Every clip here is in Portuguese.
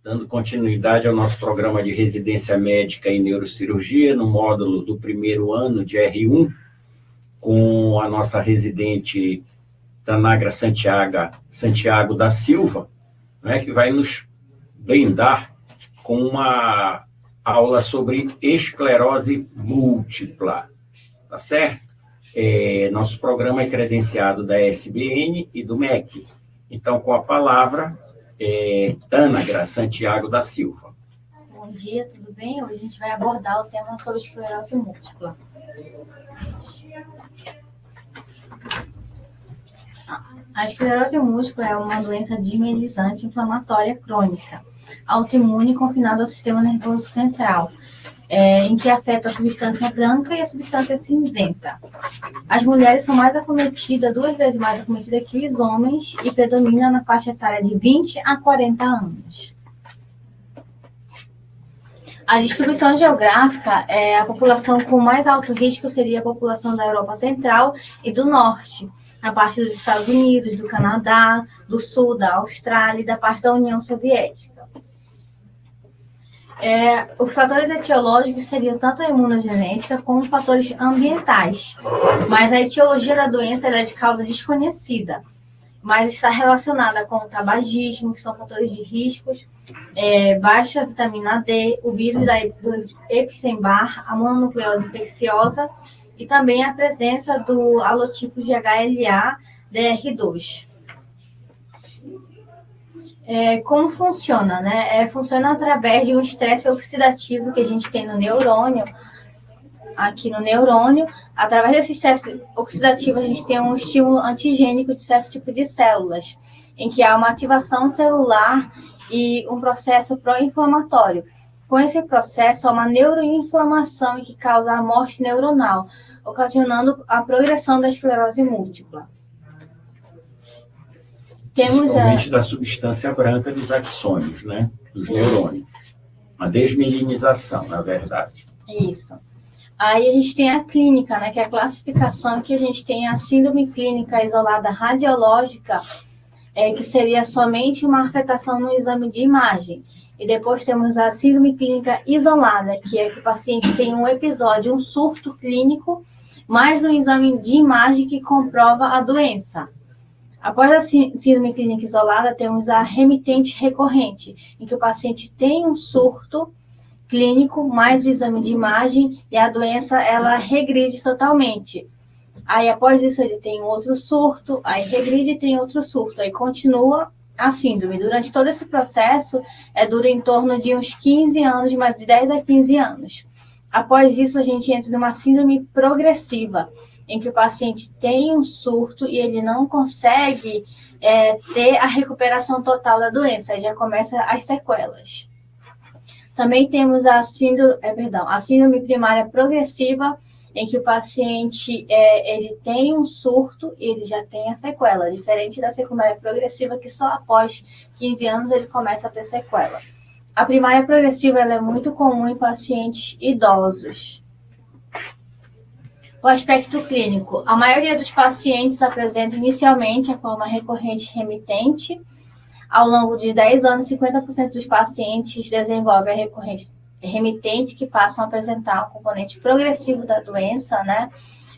dando continuidade ao nosso programa de residência médica em neurocirurgia, no módulo do primeiro ano de R1, com a nossa residente Tanagra Santiago da Silva, né, que vai nos brindar com uma aula sobre esclerose múltipla, tá certo? Nosso programa é credenciado da SBN e do MEC. Então, com a palavra, Tanagra Santiago da Silva. Bom dia, tudo bem? Hoje a gente vai abordar o tema sobre esclerose múltipla. A esclerose múltipla é uma doença desmielinizante inflamatória crônica, autoimune confinada ao sistema nervoso central, em que afeta a substância branca e a substância cinzenta. As mulheres são mais acometidas, 2 vezes mais acometidas que os homens, e predomina na faixa etária de 20 a 40 anos. A distribuição geográfica, a população com mais alto risco seria a população da Europa Central e do Norte, a parte dos Estados Unidos, do Canadá, do Sul, da Austrália e da parte da União Soviética. Os fatores etiológicos seriam tanto a imunogenética como fatores ambientais, mas a etiologia da doença é de causa desconhecida, mas está relacionada com o tabagismo, que são fatores de riscos, baixa vitamina D, o vírus do Epstein-Barr, a mononucleose infecciosa e também a presença do halotipo de HLA-DR2. Como funciona, né? Funciona através de um estresse oxidativo que a gente tem no neurônio, aqui no neurônio. Através desse estresse oxidativo, a gente tem um estímulo antigênico de certo tipo de células, em que há uma ativação celular e um processo pró-inflamatório. Com esse processo, há uma neuroinflamação que causa a morte neuronal, ocasionando a progressão da esclerose múltipla. Principalmente da substância branca dos axônios, né? Dos neurônios. Uma desmielinização, na verdade. Isso. Aí a gente tem a clínica, né? Que é a classificação que a gente tem a síndrome clínica isolada radiológica, que seria somente uma afetação no exame de imagem. E depois temos a síndrome clínica isolada, que é que o paciente tem um episódio, um surto clínico, mais um exame de imagem que comprova a doença. Após a síndrome clínica isolada, temos a remitente recorrente, em que o paciente tem um surto clínico, mais o exame de imagem, e a doença ela regride totalmente. Aí, após isso, ele tem outro surto, aí regride e tem outro surto, aí continua a síndrome. Durante todo esse processo, dura em torno de uns 15 anos, mais de 10 a 15 anos. Após isso, a gente entra numa síndrome progressiva, em que o paciente tem um surto e ele não consegue ter a recuperação total da doença, aí já começa as sequelas. Também temos a síndrome primária progressiva, em que o paciente ele tem um surto e ele já tem a sequela, diferente da secundária progressiva, que só após 15 anos ele começa a ter sequela. A primária progressiva ela é muito comum em pacientes idosos. O aspecto clínico. A maioria dos pacientes apresenta inicialmente a forma recorrente remitente. Ao longo de 10 anos, 50% dos pacientes desenvolvem a recorrente remitente, que passam a apresentar um componente progressivo da doença, né?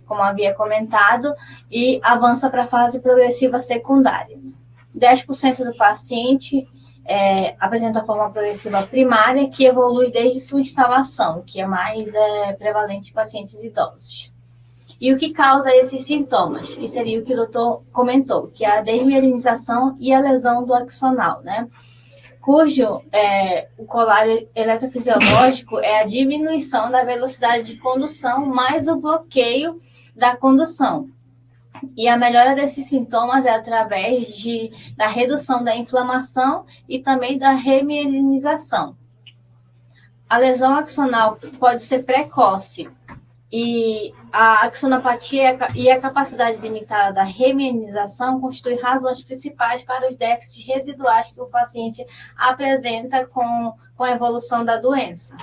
Como havia comentado, e avança para a fase progressiva secundária. 10% do paciente apresenta a forma progressiva primária, que evolui desde sua instalação, que é mais prevalente em pacientes idosos. E o que causa esses sintomas? Isso seria o que o doutor comentou, que é a desmielinização e a lesão do axonal, né? Cujo o colário eletrofisiológico é a diminuição da velocidade de condução mais o bloqueio da condução. E a melhora desses sintomas é através da redução da inflamação e também da remielinização. A lesão axonal pode ser precoce, e a axonopatia e a capacidade limitada da remielinização constituem razões principais para os déficits residuais que o paciente apresenta com a evolução da doença.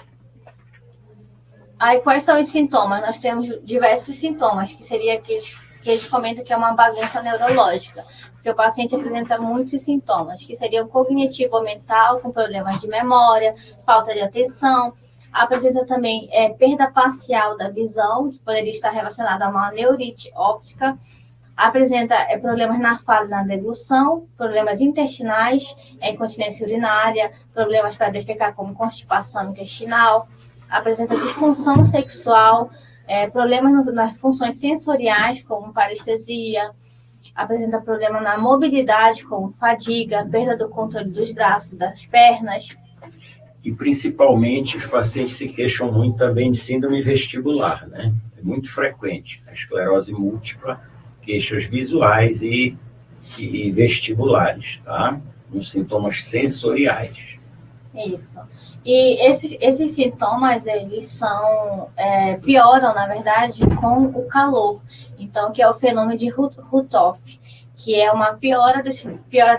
Aí, quais são os sintomas? Nós temos diversos sintomas, que seria que eles comentam que é uma bagunça neurológica. porque o paciente apresenta muitos sintomas, que seriam cognitivo-mental, com problemas de memória, falta de atenção. Apresenta também perda parcial da visão, que poderia estar relacionada a uma neurite óptica. Apresenta problemas na fala e na deglução, problemas intestinais, incontinência urinária, problemas para defecar como constipação intestinal. Apresenta disfunção sexual, problemas nas funções sensoriais, como parestesia. Apresenta problema na mobilidade, como fadiga, perda do controle dos braços e das pernas. E, principalmente, os pacientes se queixam muito também de síndrome vestibular, né? É muito frequente. A esclerose múltipla, queixas visuais e vestibulares, tá? Os sintomas sensoriais. Isso. E esses sintomas, eles pioram, na verdade, com o calor. Então, que é o fenômeno de Ruthoff, que é uma piora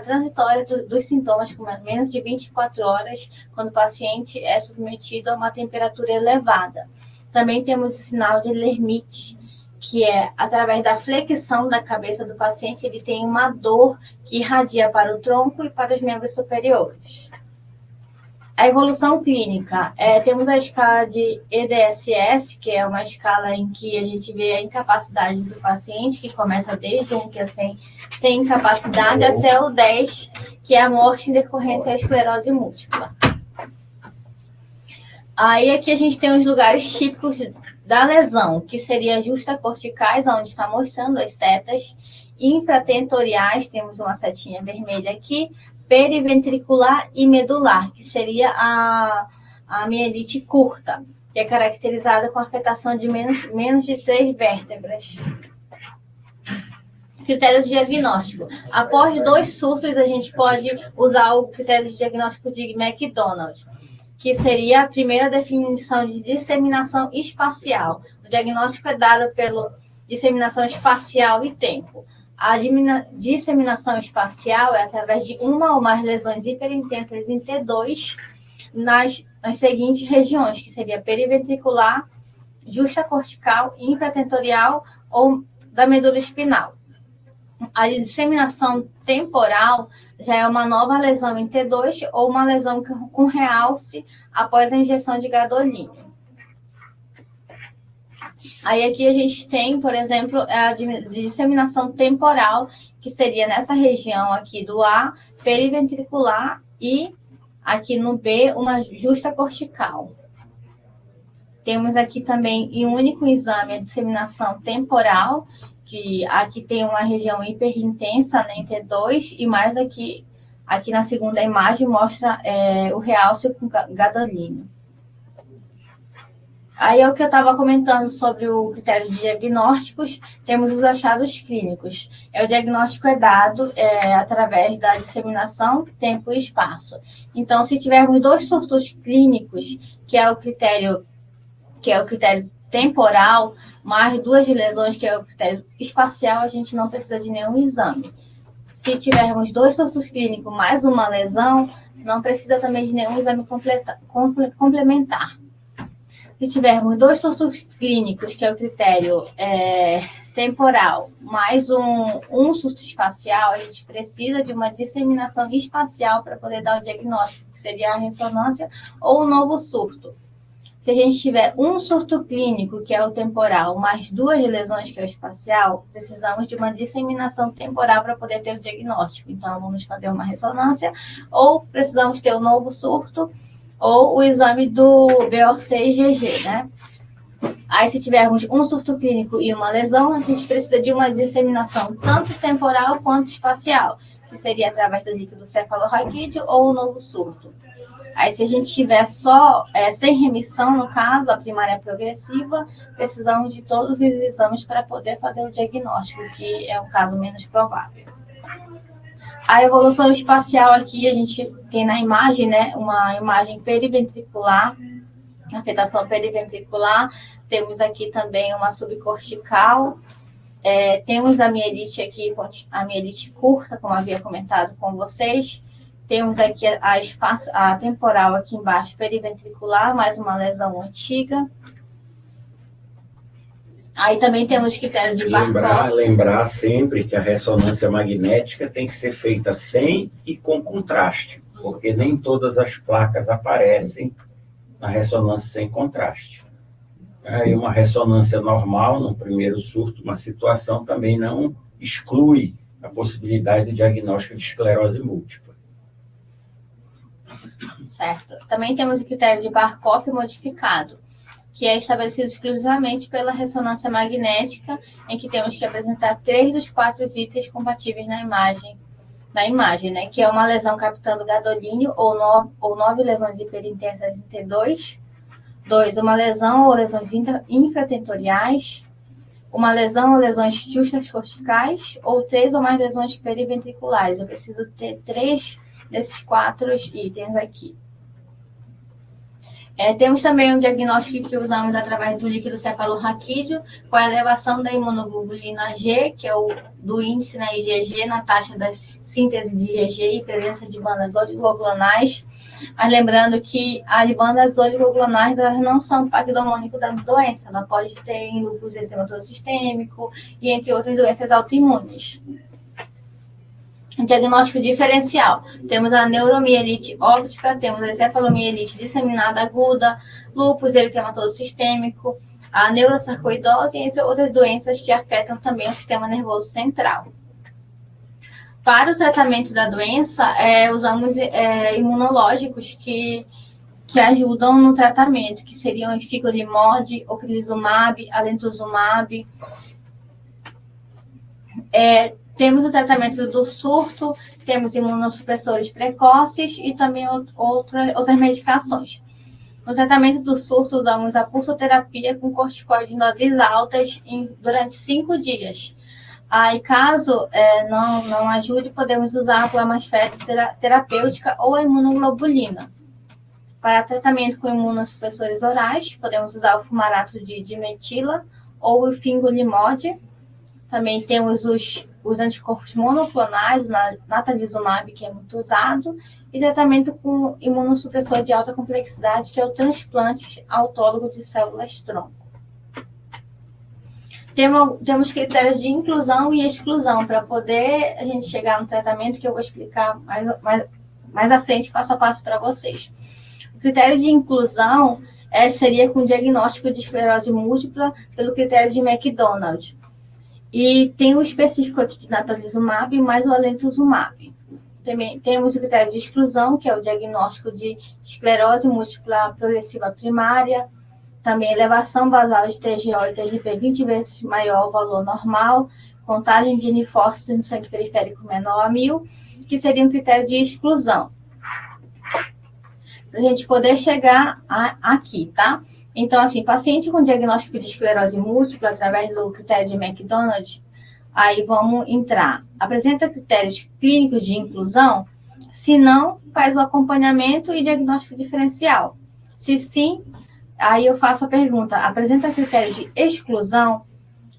transitória dos sintomas com menos de 24 horas, quando o paciente é submetido a uma temperatura elevada. Também temos o sinal de Lhermitte, que é através da flexão da cabeça do paciente, ele tem uma dor que irradia para o tronco e para os membros superiores. A evolução clínica, temos a escala de EDSS, que é uma escala em que a gente vê a incapacidade do paciente, que começa desde 1, que é sem incapacidade, até o 10, que é a morte em decorrência da esclerose múltipla. Aí aqui a gente tem os lugares típicos da lesão, que seria justacorticais, onde está mostrando as setas, infratentoriais, temos uma setinha vermelha aqui, periventricular e medular, que seria a mielite curta, que é caracterizada com afetação de menos de 3 vértebras. Critério de diagnóstico. Após 2 surtos, a gente pode usar o critério de diagnóstico de McDonald, que seria a primeira definição de disseminação espacial. O diagnóstico é dado pela disseminação espacial e tempo. A disseminação espacial é através de uma ou mais lesões hiperintensas em T2 nas seguintes regiões, que seria periventricular, justacortical, infratentorial ou da medula espinal. A disseminação temporal já é uma nova lesão em T2 ou uma lesão com realce após a injeção de gadolínio. Aí aqui a gente tem, por exemplo, a disseminação temporal, que seria nessa região aqui do A, periventricular, e aqui no B, uma justa cortical. Temos aqui também em um único exame a disseminação temporal, que aqui tem uma região hiperintensa, né, em T2, e mais aqui na segunda imagem mostra o realce com gadolínio. Aí é o que eu estava comentando sobre o critério de diagnósticos, temos os achados clínicos. O diagnóstico é dado através da disseminação, tempo e espaço. Então, se tivermos 2 surtos clínicos, que é o critério temporal, mais 2 lesões, que é o critério espacial, a gente não precisa de nenhum exame. Se tivermos 2 surtos clínicos mais uma lesão, não precisa também de nenhum exame complementar. Se tivermos 2 surtos clínicos, que é o critério temporal, mais um surto espacial, a gente precisa de uma disseminação espacial para poder dar o diagnóstico, que seria a ressonância ou um novo surto. Se a gente tiver um surto clínico, que é o temporal, mais 2 lesões, que é o espacial, precisamos de uma disseminação temporal para poder ter o diagnóstico. Então, vamos fazer uma ressonância, ou precisamos ter um novo surto, ou o exame do BOC e GG, né? Aí, se tivermos um surto clínico e uma lesão, a gente precisa de uma disseminação tanto temporal quanto espacial, que seria através do líquido cefalorraquídeo ou o novo surto. Aí, se a gente tiver só sem remissão, no caso, a primária progressiva, precisamos de todos os exames para poder fazer o diagnóstico, que é um caso menos provável. A evolução espacial aqui, a gente tem na imagem, né, uma imagem periventricular, afetação periventricular, temos aqui também uma subcortical, temos a mielite aqui, a mielite curta, como havia comentado com vocês, temos aqui a temporal aqui embaixo, periventricular, mais uma lesão antiga. Aí também temos critério de Barkov. Lembrar sempre que a ressonância magnética tem que ser feita sem e com contraste, porque nem todas as placas aparecem na ressonância sem contraste. E uma ressonância normal, no primeiro surto, uma situação também não exclui a possibilidade do diagnóstico de esclerose múltipla. Certo. Também temos o critério de Barkov modificado, que é estabelecido exclusivamente pela ressonância magnética, em que temos que apresentar 3 dos 4 itens compatíveis na imagem, né? Que é uma lesão captando gadolínio ou 9 lesões hiperintensas em T2, 2, uma lesão ou lesões infratentoriais, uma lesão ou lesões justacorticais, ou 3 ou mais lesões periventriculares. Eu preciso ter 3 desses 4 itens aqui. Temos também um diagnóstico que usamos através do líquido cefalorraquídeo, com a elevação da imunoglobulina G, que é do índice na IgG, na taxa da síntese de IgG e presença de bandas oligoglonais. Mas lembrando que as bandas oligoglonais não são pagnomônico da doença, ela pode ter em lúpus eritematoso sistêmico e entre outras doenças autoimunes. Diagnóstico diferencial. Temos a neuromielite óptica, temos a encefalomielite disseminada aguda, lúpus eritematoso sistêmico, a neurosarcoidose, entre outras doenças que afetam também o sistema nervoso central. Para o tratamento da doença, usamos imunológicos que ajudam no tratamento, que seriam o Figolimod, ocrelizumab, alemtuzumab. Temos o tratamento do surto, temos imunossupressores precoces e também outras medicações. No tratamento do surto, usamos a pulsoterapia com corticoide em doses altas durante 5 dias. Aí, caso não ajude, podemos usar a plasmafeto terapêutica ou a imunoglobulina. Para tratamento com imunossupressores orais, podemos usar o fumarato de dimetila ou o fingolimod. Também temos os anticorpos monoclonais, natalizumab, que é muito usado, e tratamento com imunossupressor de alta complexidade, que é o transplante autólogo de células-tronco. Temos critérios de inclusão e exclusão para poder a gente chegar no tratamento, que eu vou explicar mais à frente, passo a passo para vocês. O critério de inclusão seria com diagnóstico de esclerose múltipla pelo critério de McDonald. E tem o específico aqui de natalizumab mais o alemtuzumab. Também temos o critério de exclusão, que é o diagnóstico de esclerose múltipla progressiva primária, também elevação basal de TGO e TGP 20 vezes maior ao valor normal, contagem de linfócitos no sangue periférico menor a 1000, que seria um critério de exclusão. Para a gente poder chegar aqui, tá? Então, assim, paciente com diagnóstico de esclerose múltipla, através do critério de McDonald, aí vamos entrar. Apresenta critérios clínicos de inclusão? Se não, faz o acompanhamento e diagnóstico diferencial. Se sim, aí eu faço a pergunta, apresenta critérios de exclusão?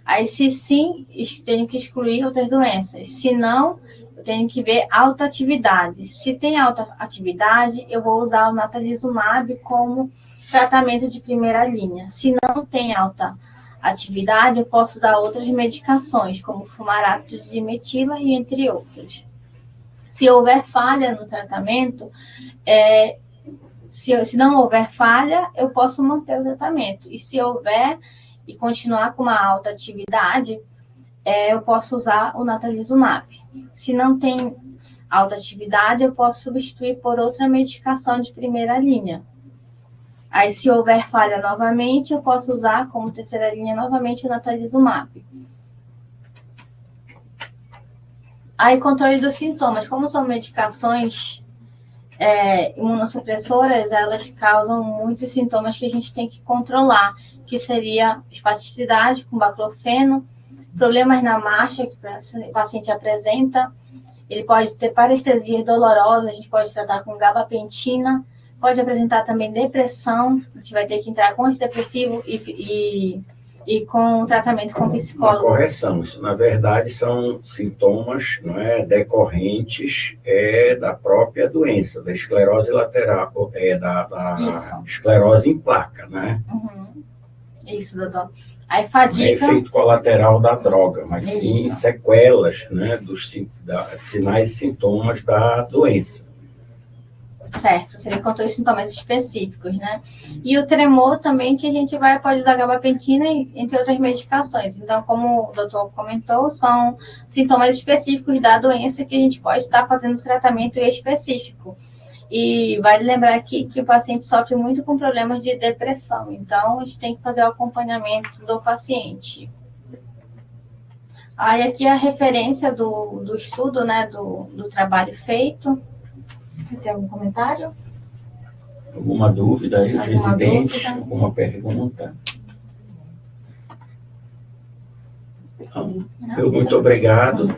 Aí, se sim, tenho que excluir outras doenças. Se não, eu tenho que ver alta atividade. Se tem alta atividade, eu vou usar o natalizumab como tratamento de primeira linha. Se não tem alta atividade, eu posso usar outras medicações, como fumarato de dimetila e entre outros. Se houver falha no tratamento, se não houver falha, eu posso manter o tratamento. E se houver e continuar com uma alta atividade, eu posso usar o natalizumab. Se não tem alta atividade, eu posso substituir por outra medicação de primeira linha. Aí, se houver falha novamente, eu posso usar como terceira linha novamente o natalizumab. Aí, controle dos sintomas. Como são medicações imunossupressoras, elas causam muitos sintomas que a gente tem que controlar, que seria espasticidade com baclofeno, problemas na marcha que o paciente apresenta, ele pode ter parestesias dolorosas, a gente pode tratar com gabapentina, pode apresentar também depressão, a gente vai ter que entrar com antidepressivo e com tratamento com psicólogo. Uma correção, isso na verdade são sintomas, não é, decorrentes da própria doença, da esclerose lateral, da esclerose em placa, né? Uhum. Isso, doutor. Aí Não é fadiga... efeito colateral da droga, mas sim sequelas, né, dos sinais e sintomas da doença. Certo, você encontrou os sintomas específicos, né? E o tremor também, que a gente pode usar gabapentina, entre outras medicações. Então, como o doutor comentou, são sintomas específicos da doença que a gente pode estar fazendo tratamento específico. E vale lembrar que o paciente sofre muito com problemas de depressão. Então, a gente tem que fazer o acompanhamento do paciente. Aí, aqui a referência do estudo, né, do trabalho feito. Tem algum comentário? Alguma dúvida aí, os residentes? Dúvida? Alguma pergunta? Então, muito obrigado,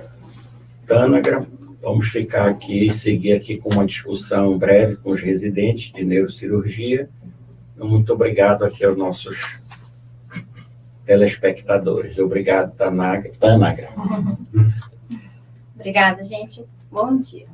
Tânagra. Vamos ficar aqui, seguir aqui com uma discussão breve com os residentes de neurocirurgia. Muito obrigado aqui aos nossos telespectadores. Obrigado, Tânagra. Obrigada, gente. Bom dia.